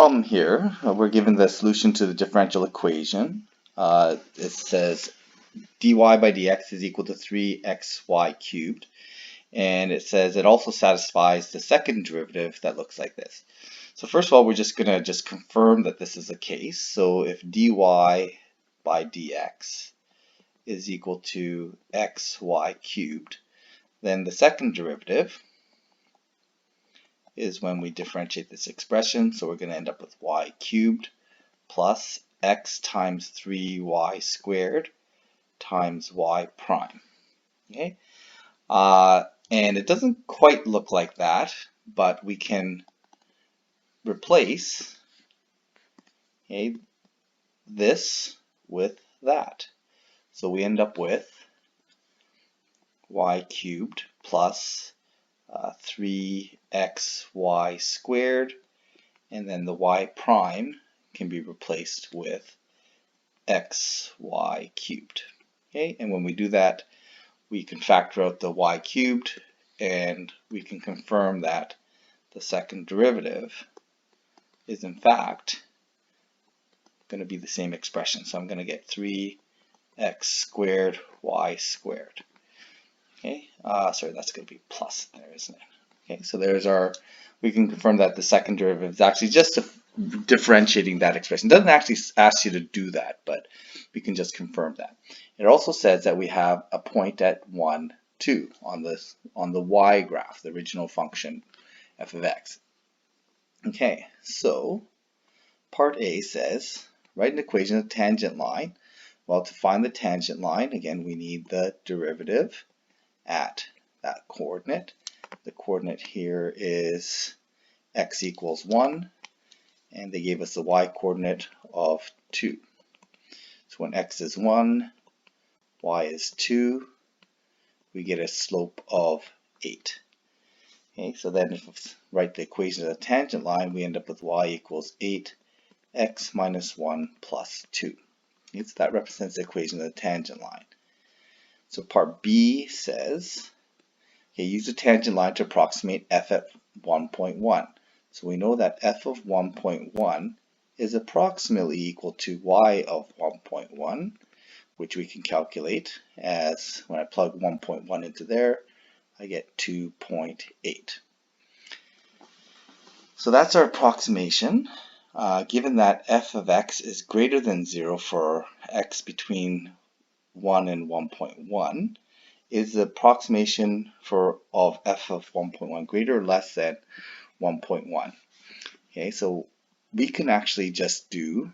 Problem here, we're given the solution to the differential equation. It says dy by dx is equal to 3xy cubed. And it says it also satisfies the second derivative that looks like this. So first of all, we're just going to confirm that this is the case. So if dy by dx is equal to xy cubed, then the second derivative is when we differentiate this expression. So we're going to end up with y cubed plus x times 3y squared times y prime. Okay, and it doesn't quite look like that, but we can replace this with that. So we end up with y cubed plus 3xy squared, and then the y prime can be replaced with xy cubed. Okay, and when we do that, we can factor out the y cubed, and we can confirm that the second derivative is in fact going to be the same expression. So I'm going to get 3x squared y squared. Okay, sorry, that's going to be plus there, isn't it? Okay, so there's our, we can confirm that the second derivative is actually just differentiating that expression. It doesn't actually ask you to do that, but we can just confirm that. It also says that we have a point at 1, 2 on the y graph, the original function f of x. Okay, so part A says write an equation of tangent line. Well, to find the tangent line, again, we need the derivative at that coordinate. The coordinate here is x equals 1, and they gave us the y coordinate of 2. So when x is 1, y is 2, we get a slope of 8. Okay, so then if we write the equation of the tangent line, we end up with y equals 8x minus 1 plus 2. Okay, so that represents the equation of the tangent line. So part B says, okay, use the tangent line to approximate f at 1.1. So we know that f of 1.1 is approximately equal to y of 1.1, which we can calculate as when I plug 1.1 into there, I get 2.8. So that's our approximation. Given that f of x is greater than 0 for x between 1 and 1.1, is the approximation of f of 1.1 greater or less than 1.1? Okay, so we can actually just do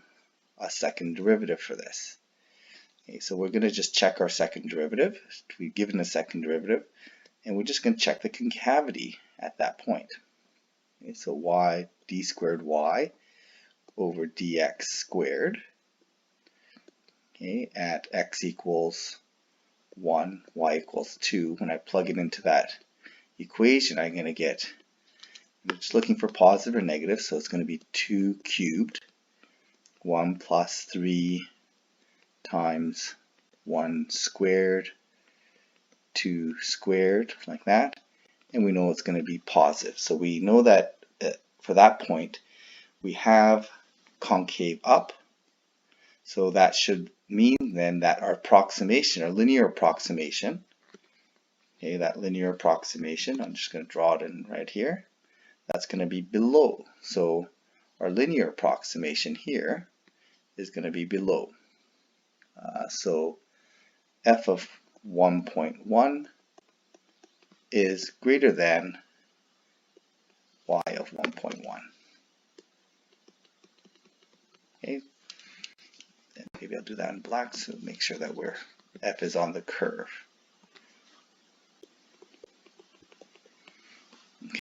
a second derivative for this. Okay, so we're going to just check our second derivative. We've given a second derivative, and we're just going to check the concavity at that point. Okay, so y d squared y over dx squared, okay, at x equals 1, y equals 2. When I plug it into that equation, I'm going to get, I'm just looking for positive or negative, so it's going to be 2 cubed, 1 plus 3 times 1 squared, 2 squared, like that. And we know it's going to be positive. So we know that for that point, we have concave up. So that should mean then that our approximation, our linear approximation, okay, that linear approximation, I'm just going to draw it in right here, that's going to be below. So our linear approximation here is going to be below. So f of 1.1 is greater than y of 1.1. Okay, and maybe I'll do that in black so make sure that f is on the curve.